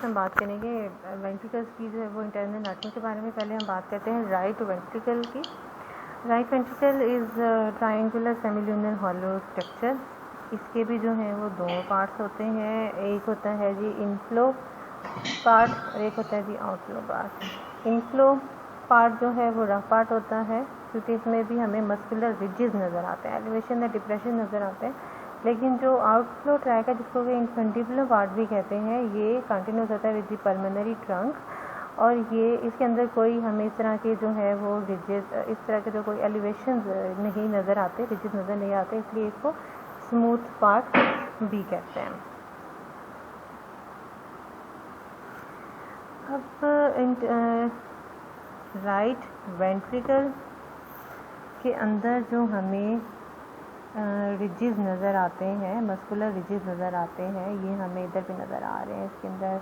हम बात करेंगे वेंट्रिकल्स की जो है वो इंटरनल एनाटॉमी के बारे में। पहले हम बात करते हैं राइट वेंट्रिकल की। Right ventricle is triangular सेमील्यूनर hollow structure. इसके भी जो है वो दो पार्ट्स होते हैं, एक होता है जी इनफ्लो पार्ट और एक होता है जी आउटफ्लो पार्ट। इनफ्लो पार्ट जो है वो रफ पार्ट होता है, क्योंकि इसमें भी हमें मस्कुलर रिजेस नज़र आते हैं, एलिवेशन या डिप्रेशन नज़र आते हैं। लेकिन जो आउटफ्लो ट्रैक है, जिसको कि इन्फेंटिबुलर पार्ट भी कहते हैं, ये कंटिन्यूस होता है विद द पल्मोनरी ट्रंक, और ये इसके अंदर कोई हमें इस तरह के जो है वो रिजेस, इस तरह के जो कोई एलिवेशन नहीं नज़र आते, रिजेस नज़र नहीं आते, इसलिए इसको स्मूथ पार्ट भी कहते हैं। अब राइट वेंट्रिकल के अंदर जो हमें रिजेस नज़र आते हैं, मस्कुलर रिजेस नज़र आते हैं, ये हमें इधर भी नज़र आ रहे हैं, इसके अंदर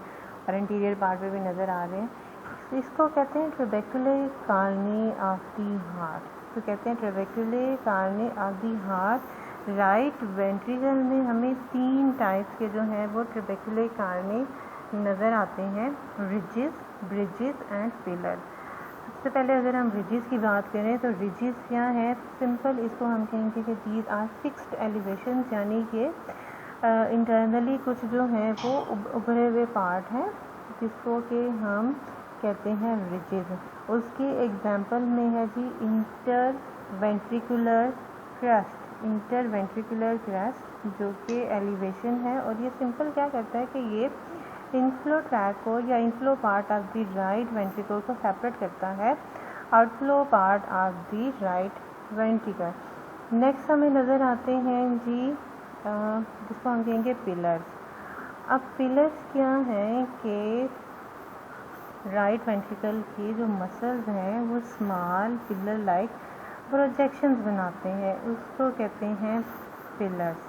और इंटीरियर पार्ट में भी नज़र आ रहे हैं। इसको कहते हैं trabeculae carneae of the heart. तो कहते हैं trabeculae carneae of the heart. Right ventricle में हमें 3 टाइप्स के जो हैं वो ट्रेबेकुलर कार्नी नज़र आते हैं, रिजेस, ब्रिजेस एंड पिलर। सबसे पहले अगर हम रिजेस की बात करें तो रिजेस क्या है? सिंपल इसको हम कहेंगे कि दीज आर फिक्स्ड एलिवेशन, यानी कि इंटरनली कुछ जो है वो उभरे हुए पार्ट हैं, जिसको कि हम कहते हैं रिजेस। उसकी एग्जांपल में है जी inter ventricular crest. Inter ventricular crest जो कि एलिवेशन है, और ये सिंपल क्या करता है कि ये इनफ्लो ट्रैक को या inflow part of the right ventricle को सेपरेट करता है outflow part of the right ventricle. Next हमें नज़र आते हैं जी जिसको हम कहेंगे पिलर्स। अब पिलर्स क्या हैं कि राइट वेंट्रिकल की जो मसल्स हैं वो स्मॉल पिलर लाइक प्रोजेक्शंस बनाते हैं, उसको कहते हैं पिलर्स।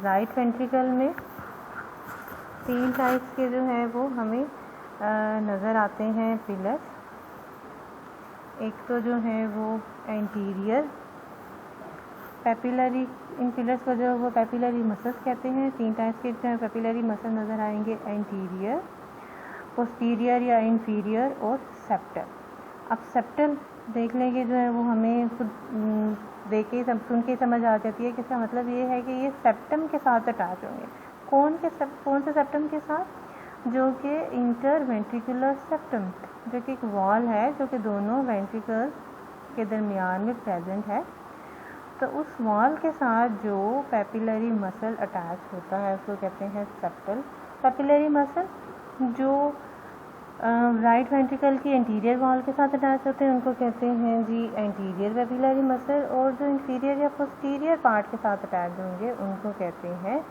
राइट वेंट्रिकल में 3 टाइप्स के जो है वो हमें नज़र आते हैं पिलर्स। एक तो जो है वो एंटीरियर पैपिलरी, इन पिलर्स को जो वो पैपिलरी मसल्स कहते हैं। 3 टाइप्स के जो है पैपिलरी मसल नज़र आएंगे, एंटीरियर, पोस्टीरियर या इंफीरियर और सेप्टल। अब सेप्टल देख लेंगे जो है वो हमें खुद देख के सुन के समझ आ जाती है कि इसका मतलब ये है कि ये सेप्टम के साथ अटैच होंगे। कौन से सेप्टम के साथ? जो कि इंटर वेंट्रिकुलर सेप्टम, जो कि एक वॉल है जो कि दोनों वेंट्रिकल के दरमियान में प्रेजेंट है। तो उस वॉल के साथ जो पैपिलरी मसल अटैच होता है उसको कहते हैं सेप्टल। पैपिलरी मसल जो राइट वेंट्रिकल की एंटीरियर वॉल के साथ अटैच होते हैं उनको कहते हैं जी एंटीरियर पैपिलरी मसल, और जो इंफीरियर या पोस्टीरियर पार्ट के साथ अटैच होंगे उनको कहते हैं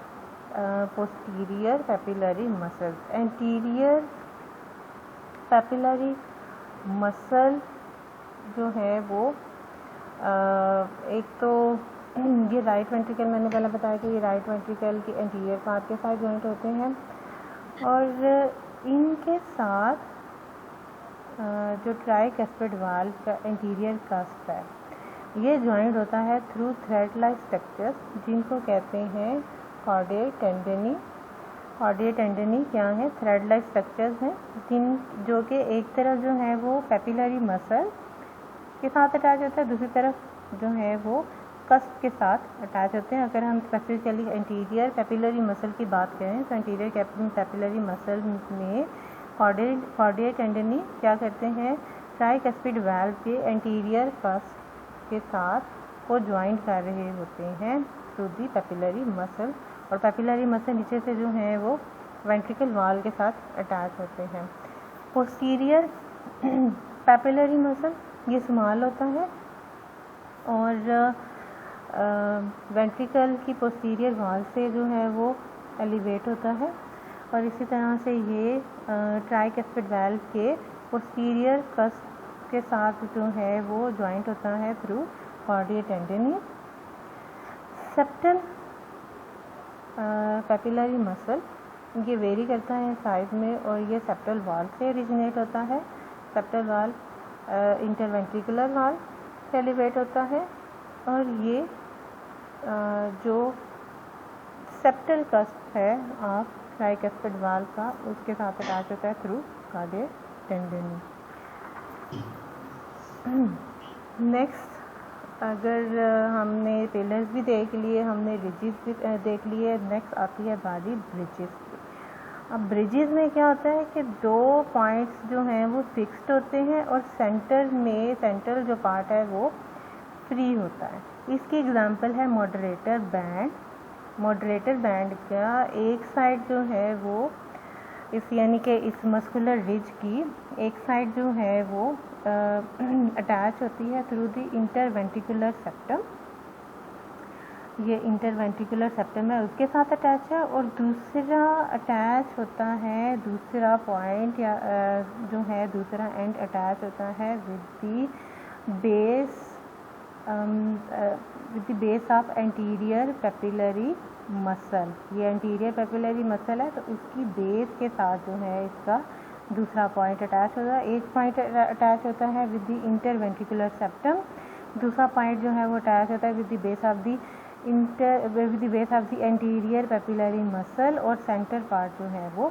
posterior papillary muscle. Anterior papillary muscle जो है वो एक तो ये राइट वेंट्रिकल, मैंने पहले बताया कि ये राइट वेंट्रिकल के एंटीरियर पार्ट के साथ जॉइंट होते हैं, और इनके साथ जो ट्राइकस्पिड वाल्व का एंटीरियर कस्प है ये जॉइंट होता है थ्रू थ्रेड लाइक स्ट्रक्चर्स, जिनको कहते हैं कॉर्डियल टेंडनी। कॉर्डियल टेंडनी क्या है? थ्रेड लाइक स्ट्रक्चर्स हैं, जिन जो कि एक तरफ जो है वो पैपिलरी मसल के साथ अटैच होता है, दूसरी तरफ जो है वो कस्प के साथ अटैच होते हैं। अगर हम स्पेसिफिकली एंटीरियर पैपिलरी मसल की बात करें तो एंटीरियर पैपिलरी मसल में कॉर्डियल टेंडनी क्या करते हैं? ट्राइकस्पिड वाल्व के एंटीरियर कस्प के साथ वो ज्वाइंट कर रहे होते हैं थ्रू दी पैपिलरी मसल, और पैपिलरी मसल नीचे से जो है वो वेंट्रिकल वॉल के साथ अटैच होते हैं। पोस्टीरियर पैपिलरी मसल ये स्मॉल होता है और वेंट्रिकल की पोस्टीरियर वॉल से जो है वो एलिवेट होता है, और इसी तरह से ये ट्राइकस्पिड वाल्व के पोस्टीरियर कस्प के साथ जो है वो ज्वाइंट होता है through cordial tendineae. Septal papillary muscle ये वेरी करता है साइज में, और ये सेप्टल वॉल से ओरिजिनेट होता है। सेप्टल वॉल इंटरवेंट्रिकुलर वॉल से एलिवेट होता है, और ये जो सेप्टल कस्प है ऑफ ट्राइकस्पिड वाल्व का, उसके साथ अटैच होता है थ्रू कार्डियक टेंडन। नेक्स्ट अगर हमने पिलर्स भी देख लिए, हमने रिजिज भी देख लिए, नेक्स्ट आती है बारी ब्रिजेस की। अब ब्रिजेस में क्या होता है कि दो पॉइंट्स जो हैं वो फिक्स्ड होते हैं और सेंट्रल जो पार्ट है वो फ्री होता है। इसकी एग्जांपल है मॉडरेटर बैंड। मॉडरेटर बैंड का एक साइड जो है वो इस यानी कि इस मस्कुलर रिज की एक साइड जो है वो अटैच होती है थ्रू द इंटरवेंट्रिकुलर सेप्टम। ये इंटरवेंट्रिकुलर सेप्टम है उसके साथ अटैच है, और दूसरा अटैच होता है, दूसरा पॉइंट या जो है दूसरा एंड अटैच होता है with the base of anterior papillary muscle. ये एंटीरियर पेपिलरी मसल है तो उसकी बेस के साथ जो है इसका दूसरा पॉइंट अटैच होता है। एक पॉइंट अटैच होता है विद द इंटरवेंट्रिकुलर सेप्टम, दूसरा पॉइंट जो है वो अटैच होता है with the base of the anterior papillary muscle, और सेंटर पार्ट जो है वो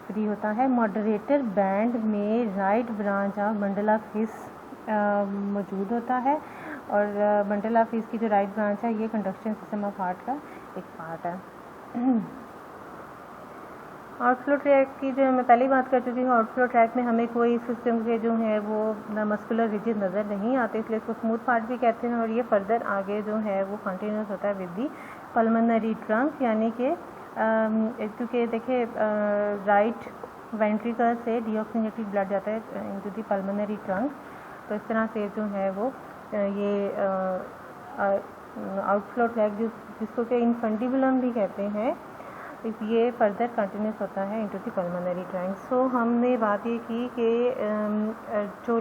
फ्री होता है। मॉडरेटर बैंड में right branch of bundle of his मौजूद होता है, और बंडल ऑफ हिस की जो राइट ब्रांच है ये कंडक्शन सिस्टम ऑफ हार्ट का एक पार्ट है। आउटफ्लो ट्रैक की जो मैं पहले बात कर चुकी हूँ, आउटफ्लो ट्रैक में हमें कोई सिस्टम के जो है वो मस्कुलर रिजिड नज़र नहीं आते, इसलिए इसको स्मूथ पार्ट भी कहते हैं। और ये फर्दर आगे जो है वो कंटिन्यूस होता है विद दी पल्मोनरी ट्रंक, यानी कि क्योंकि देखिए राइट वेंट्रिकल से डीऑक्सीजनेटेड ब्लड जाता है इनटू दी पल्मोनरी ट्रंक, तो इस तरह से जो है वो ये आउटफ्लो ट्रैक जिसको कि इनफंडिबुलम भी कहते हैं, ये फर्दर कंटिन्यूस होता है इनटू द पल्मोनरी ट्रंक। सो हमने बात ये की कि जो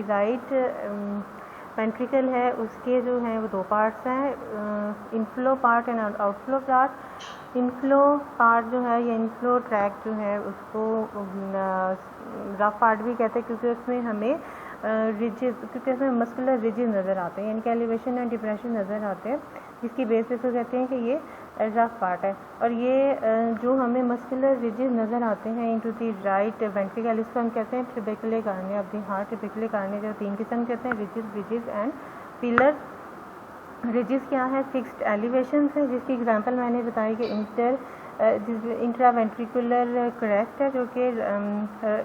राइट वेंट्रिकल है उसके जो हैं वो दो पार्ट्स हैं, inflow part and outflow part. Inflow part जो है या इनफ्लो ट्रैक जो है उसको रफ पार्ट भी कहते हैं, क्योंकि उसमें हमें क्योंकि उसमें मस्कुलर रिजिड नज़र आते हैं, यानी कि एलिवेशन एंड डिप्रेशन नज़र आते हैं, जिसकी बेसिस को कहते हैं कि ये रफ पार्ट है। और ये जो हमें मस्कुलर रिजिड नज़र आते हैं इनटू दी राइट वेंट्रिकल, इसको हम कहते हैं trabecular carneae of the heart. Trabecular carneae जो तीन किस्म के होते हैं, रिजिड, ब्रिजेस एंड पिलर। रिजिस क्या है? फिक्स्ड एलिवेशन है, जिसकी एग्जांपल मैंने बताई कि इंट्रावेंट्रिकुलर क्रेस्ट है, जो कि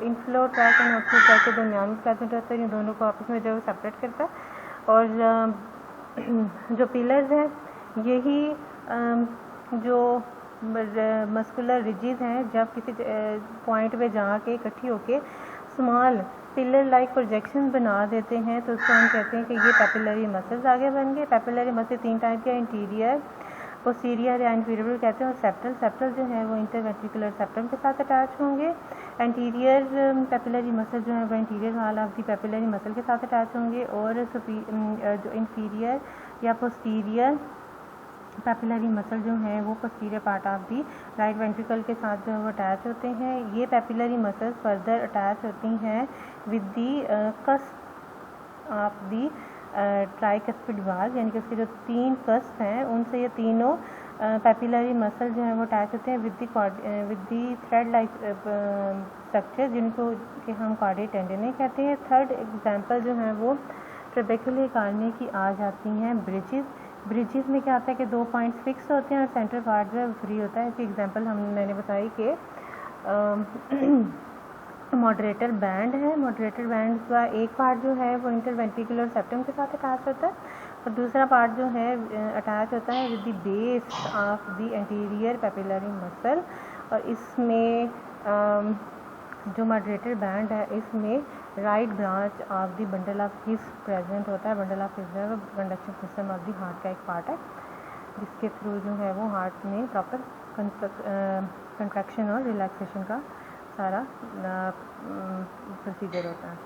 inflow track and outflow track के दरमियान में प्रेजेंट होता है, इन दोनों को आपस में जो सेपरेट करता है। और जो पिलर्स हैं यही जो मस्कुलर रिजिस हैं जब किसी पॉइंट पे जाके इकट्ठी होके स्मॉल पिलर लाइक प्रोजेक्शन बना देते हैं, तो उसको हम कहते हैं कि ये पेपिलरी मसल्स आगे बन गए। पेपिलरी मसल तीन टाइप के, इंटीरियर, पोस्टीरियर या इन्फीरियर कहते हैं, और सेप्टल। सेप्टल जो है वो इंटरवेंट्रिकुलर सेप्टम के साथ अटैच होंगे। एंटीरियर पेपिलरी मसल जो है वो interior wall of the papillary muscle के साथ अटैच होंगे, और जो इन्फीरियर या पोस्टीरियर पेपिलरी मसल जो है वो posterior part of the right ventricle के साथ जो है वो अटैच होते हैं। ये पेपिलरी मसल्स फर्दर अटैच होती हैं with the cusp of the tricuspid valve, यानी कि उसके जो तीन कस्प हैं उनसे ये तीनों पेपिलरी मसल जो है वो अटैच होते हैं with the thread like structure, जिनको कि हम कार्डियक टेंडन कहते हैं। थर्ड एग्जांपल जो है वो ट्रेबेकुलर कार्निया की आ जाती हैं ब्रिजेस। ब्रिजेस में क्या आता है कि दो पॉइंट्स फिक्स होते हैं और सेंटर पार्ट जो है फ्री होता है। इसकी एग्जांपल मैंने बताई कि मॉडरेटर बैंड है। मॉडरेटर बैंड का एक पार्ट जो है वो इंटरवेंट्रिकुलर सेप्टम के साथ अटैच होता है, और दूसरा पार्ट जो है अटैच होता है with the base of the anterior papillary muscle. और इसमें जो मॉडरेटर बैंड है इसमें right branch of the bundle of his present होता है। बंडल ऑफ हिस जो है conduction system of the heart का एक पार्ट है, जिसके थ्रू जो है वो हार्ट में प्रॉपर कंट्रैक्शन और रिलैक्सेशन का सारा प्रोसीजर होता है।